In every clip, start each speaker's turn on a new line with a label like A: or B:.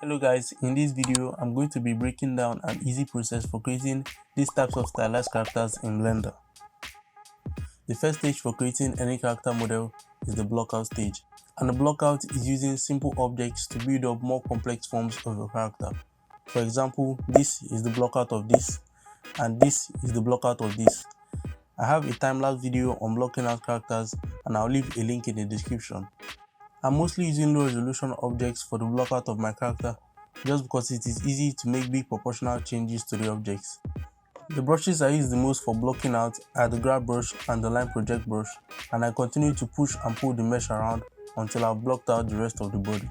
A: Hello guys, in this video I'm going to be breaking down an easy process for creating these types of stylized characters in Blender. The first stage for creating any character model is the blockout stage, and the blockout is using simple objects to build up more complex forms of your character. For example, this is the blockout of this, and this is the blockout of this. I have a time-lapse video on blocking out characters and I'll leave a link in the description. I'm mostly using low resolution objects for the blockout of my character just because it is easy to make big proportional changes to the objects. The brushes I use the most for blocking out are the grab brush and the line project brush, and I continue to push and pull the mesh around until I've blocked out the rest of the body.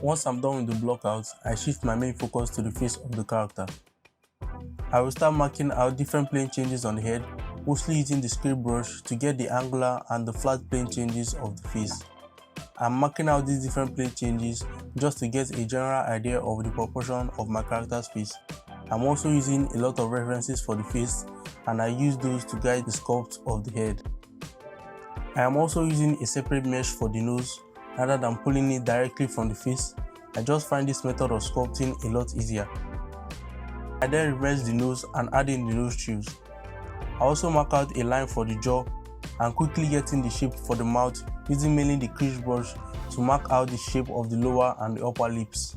A: Once I'm done with the blockout, I shift my main focus to the face of the character. I will start marking out different plane changes on the head, mostly using the script brush to get the angular and the flat plane changes of the face. I'm marking out these different plane changes just to get a general idea of the proportion of my character's face. I'm also using a lot of references for the face, and I use those to guide the sculpt of the head. I am also using a separate mesh for the nose rather than pulling it directly from the face. I just find this method of sculpting a lot easier. I then reverse the nose and add in the nose tubes. I also mark out a line for the jaw and quickly get in the shape for the mouth using mainly the crease brush to mark out the shape of the lower and the upper lips.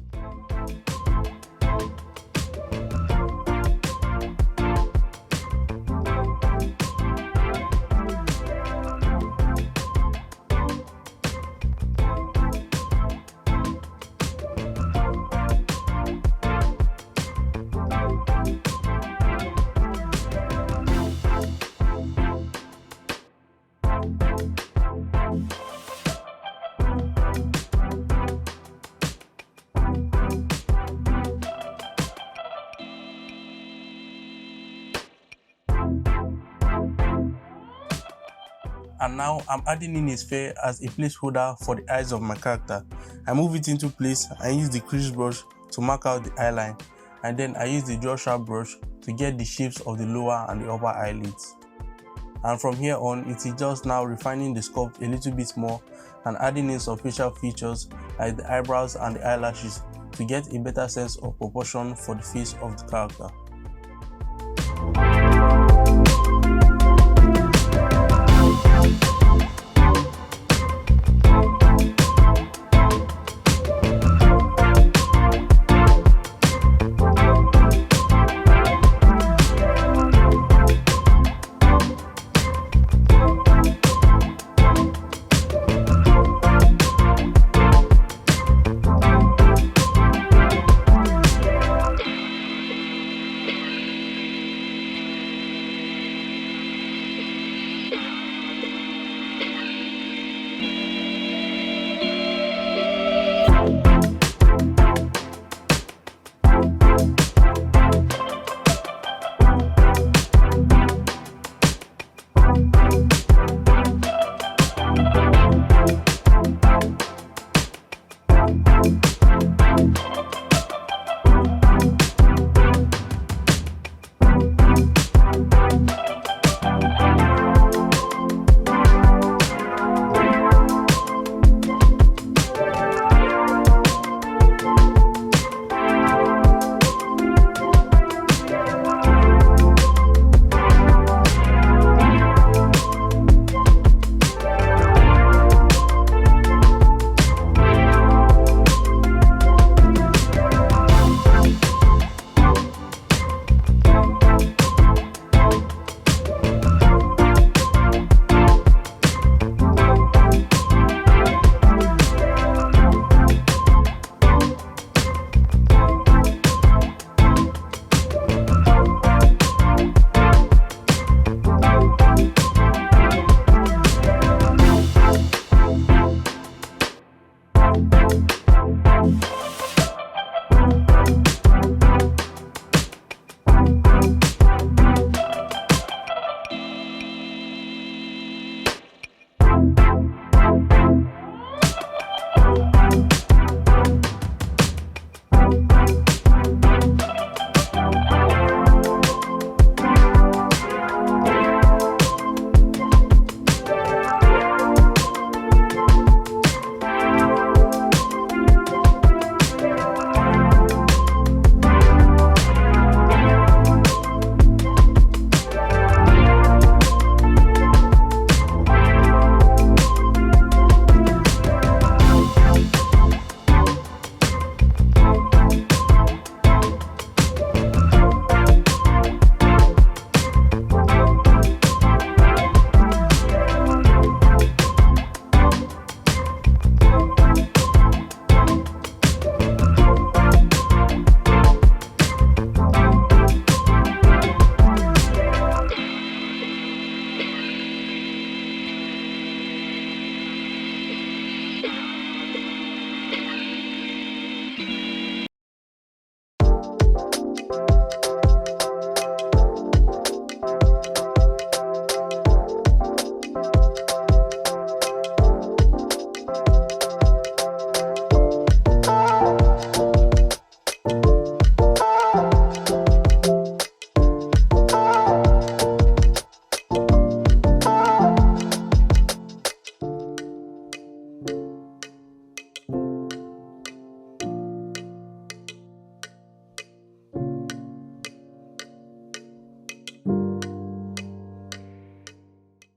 A: And now I'm adding in a sphere as a placeholder for the eyes of my character. I move it into place and use the crease brush to mark out the eyeline, and then I use the draw sharp brush to get the shapes of the lower and the upper eyelids. And from here on, it is just now refining the sculpt a little bit more and adding in some facial features like the eyebrows and the eyelashes to get a better sense of proportion for the face of the character.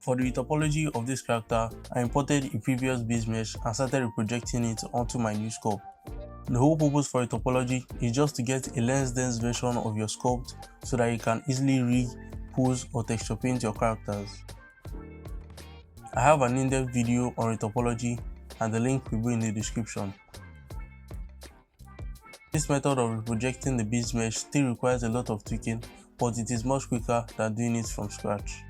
A: For the retopology of this character, I imported a previous base mesh and started reprojecting it onto my new sculpt. The whole purpose for retopology is just to get a lens dense version of your sculpt so that you can easily rig, pose or texture paint your characters. I have an in-depth video on retopology and the link will be in the description. This method of reprojecting the base mesh still requires a lot of tweaking, but it is much quicker than doing it from scratch.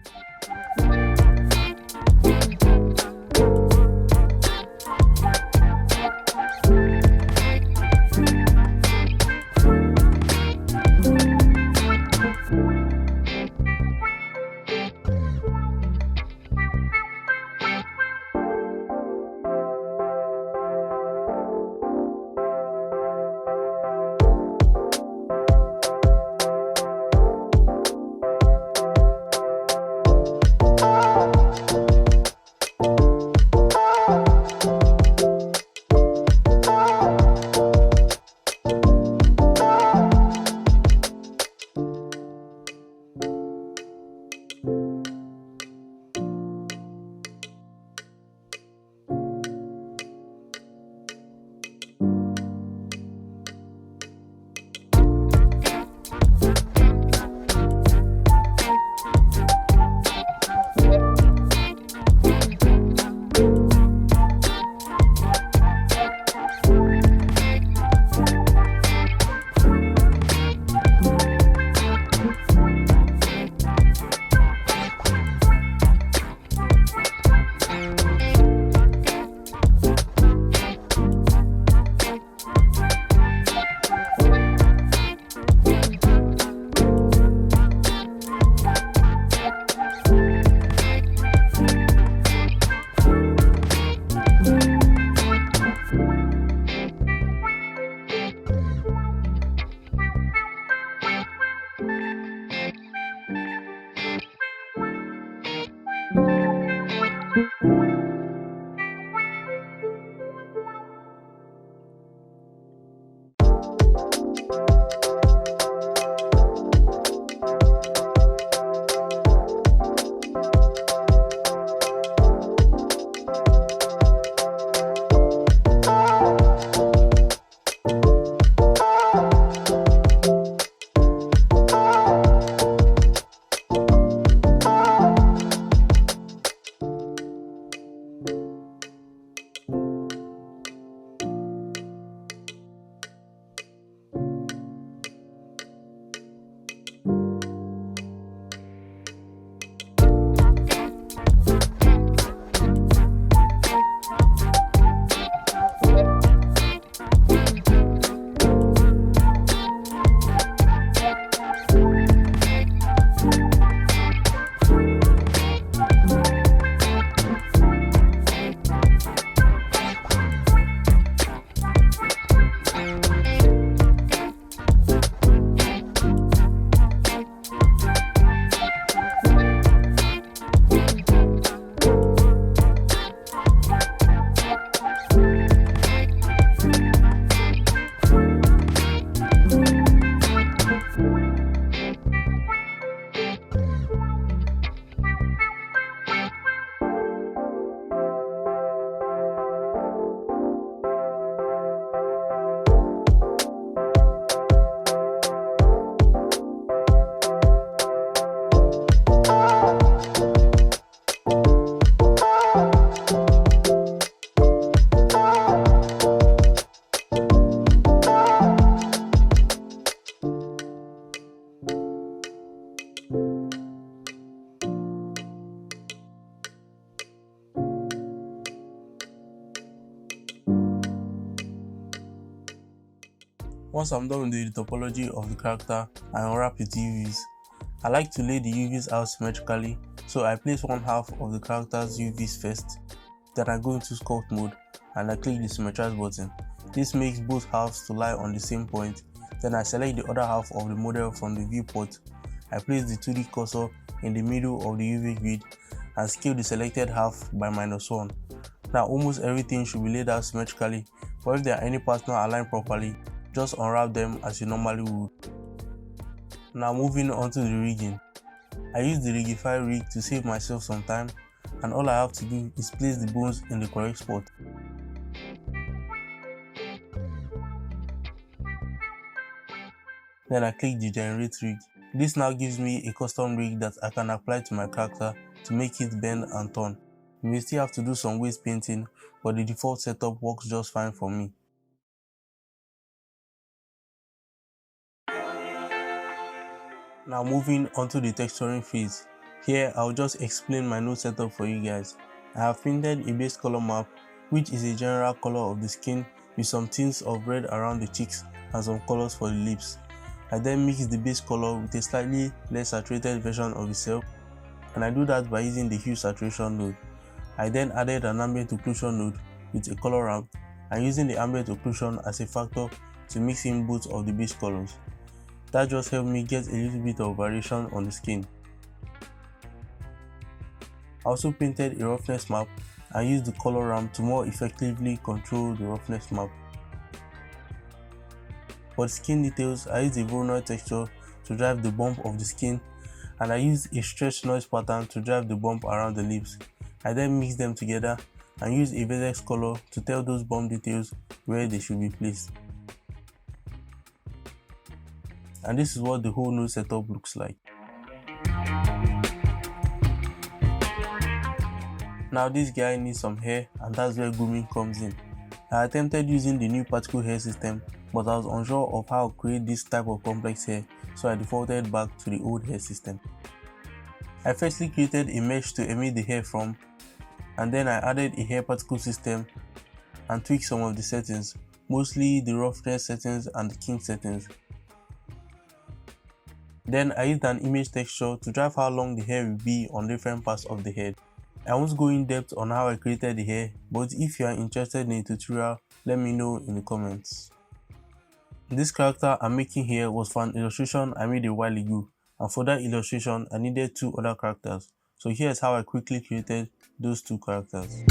A: Once I'm done with the topology of the character, I unwrap its UVs. I like to lay the UVs out symmetrically, so I place one half of the character's UVs first, then I go into sculpt mode and I click the symmetrize button. This makes both halves to lie on the same point. Then I select the other half of the model from the viewport. I place the 2D cursor in the middle of the UV grid and scale the selected half by -1. Now almost everything should be laid out symmetrically, but if there are any parts not aligned properly, just unwrap them as you normally would. Now moving on to the rigging. I use the rigify rig to save myself some time, and all I have to do is place the bones in the correct spot. Then I click the generate rig. This now gives me a custom rig that I can apply to my character to make it bend and turn. You may still have to do some waist painting, but the default setup works just fine for me. Now moving on to the texturing phase. Here I'll just explain my node setup for you guys. I have printed a base color map, which is a general color of the skin with some tints of red around the cheeks and some colors for the lips. I then mix the base color with a slightly less saturated version of itself, and I do that by using the hue saturation node. I then added an ambient occlusion node with a color ramp and using the ambient occlusion as a factor to mix in both of the base colors. That just helped me get a little bit of variation on the skin. I also painted a roughness map and used the color ramp to more effectively control the roughness map. For the skin details, I used a voronoi texture to drive the bump of the skin, and I used a stretch noise pattern to drive the bump around the lips. I then mixed them together and used a vertex color to tell those bump details where they should be placed. And this is what the whole node setup looks like. Now this guy needs some hair, and that's where grooming comes in. I attempted using the new particle hair system, but I was unsure of how to create this type of complex hair, so I defaulted back to the old hair system. I firstly created a mesh to emit the hair from, and then I added a hair particle system and tweaked some of the settings, mostly the roughness settings and the kink settings. Then I used an image texture to drive how long the hair will be on different parts of the head. I won't go in depth on how I created the hair, but if you are interested in a tutorial, let me know in the comments. This character I'm making here was for an illustration I made a while ago, and for that illustration I needed 2 other characters. So here's how I quickly created those 2 characters.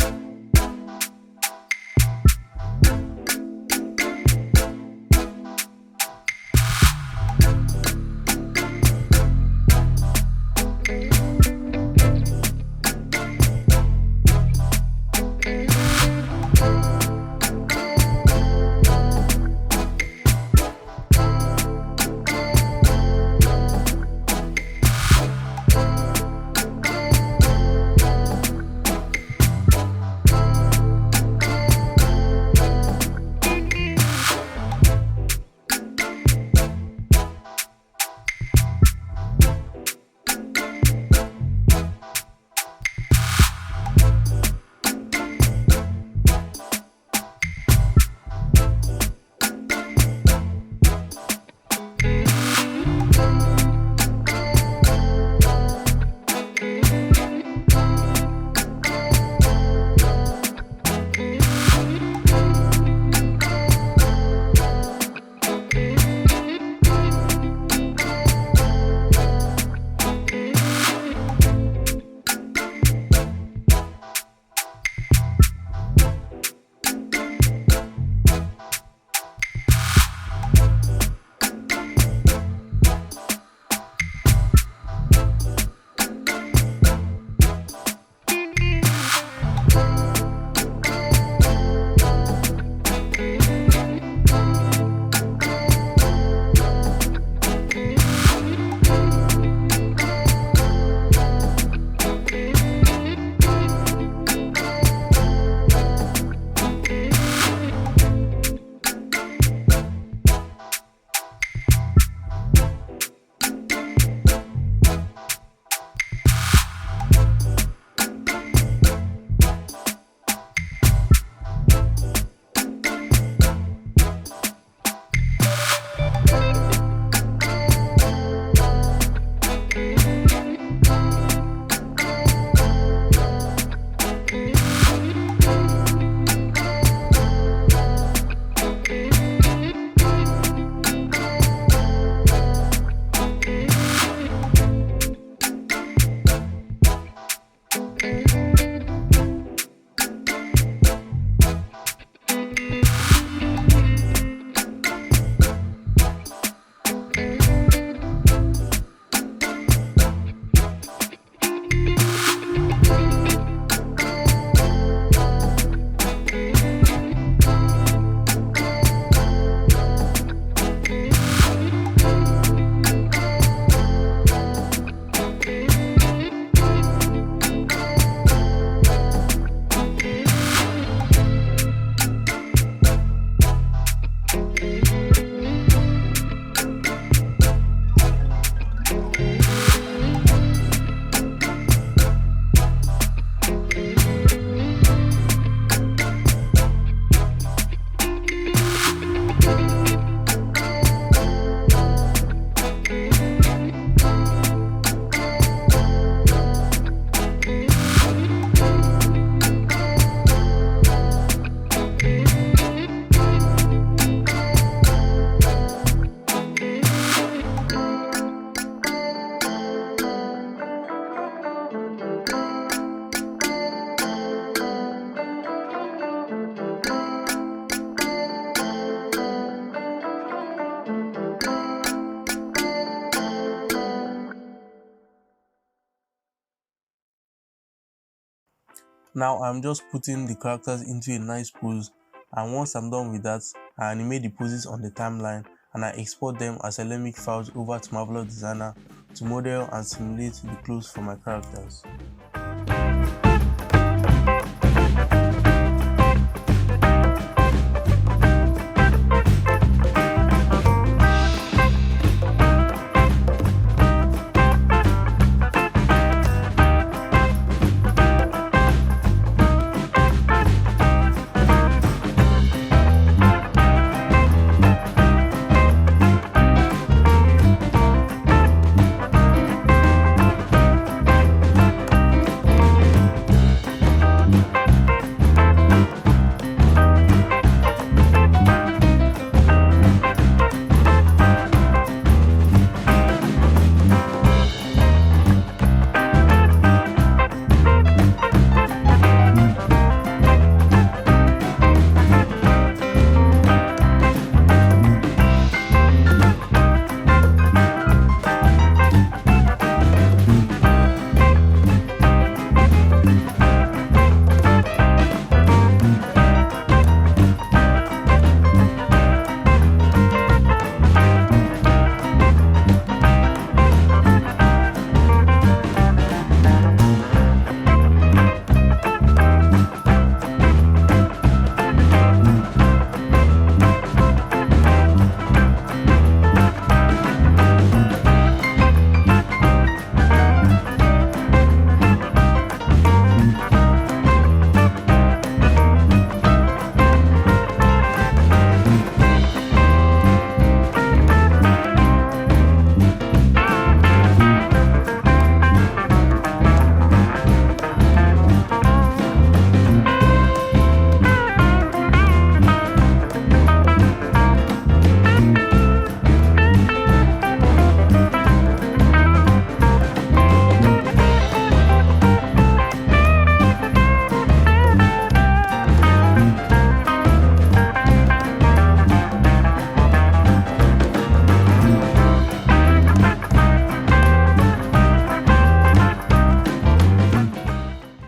A: Now I'm just putting the characters into a nice pose, and once I'm done with that, I animate the poses on the timeline and I export them as LMX files over to Marvelous Designer to model and simulate the clothes for my characters.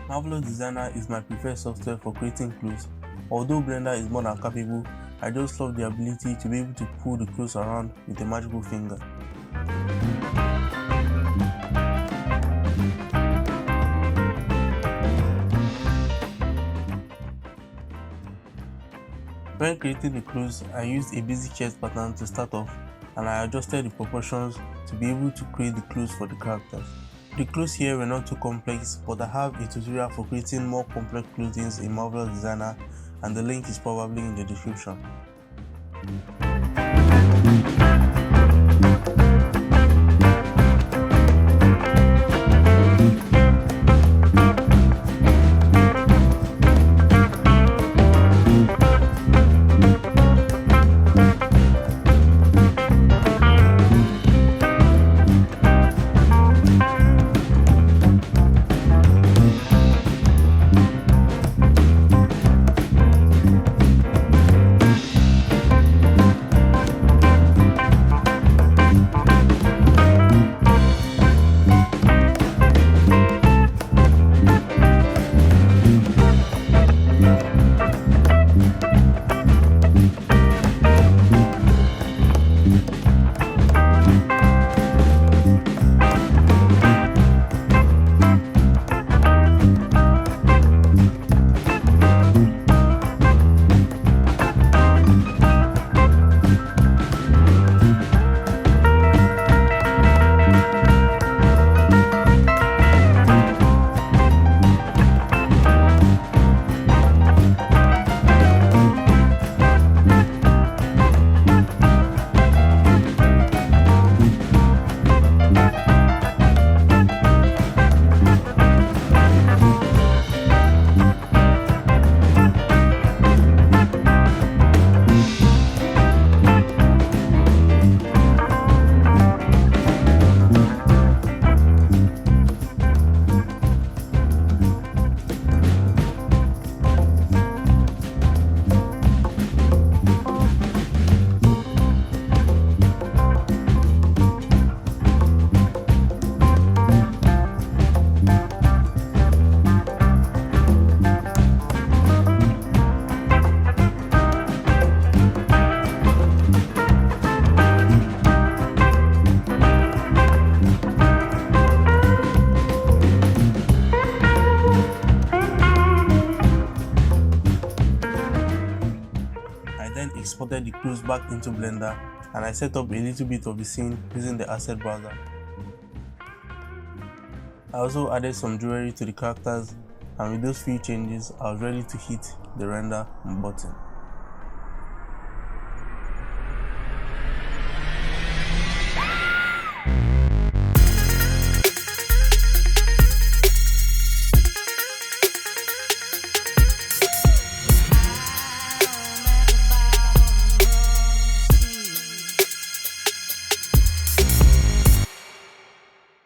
A: Marvelous Designer is my preferred software for creating clothes. Although Blender is more than capable, I just love the ability to be able to pull the clothes around with a magical finger. When creating the clothes, I used a basic chest pattern to start off, and I adjusted the proportions to be able to create the clothes for the characters. The clothes here were not too complex, but I have a tutorial for creating more complex clothing in Marvelous Designer, and the link is probably in the description. exported the clothes back into Blender, and I set up a little bit of the scene using the asset browser. I also added some jewelry to the characters, and with those few changes I was ready to hit the render button.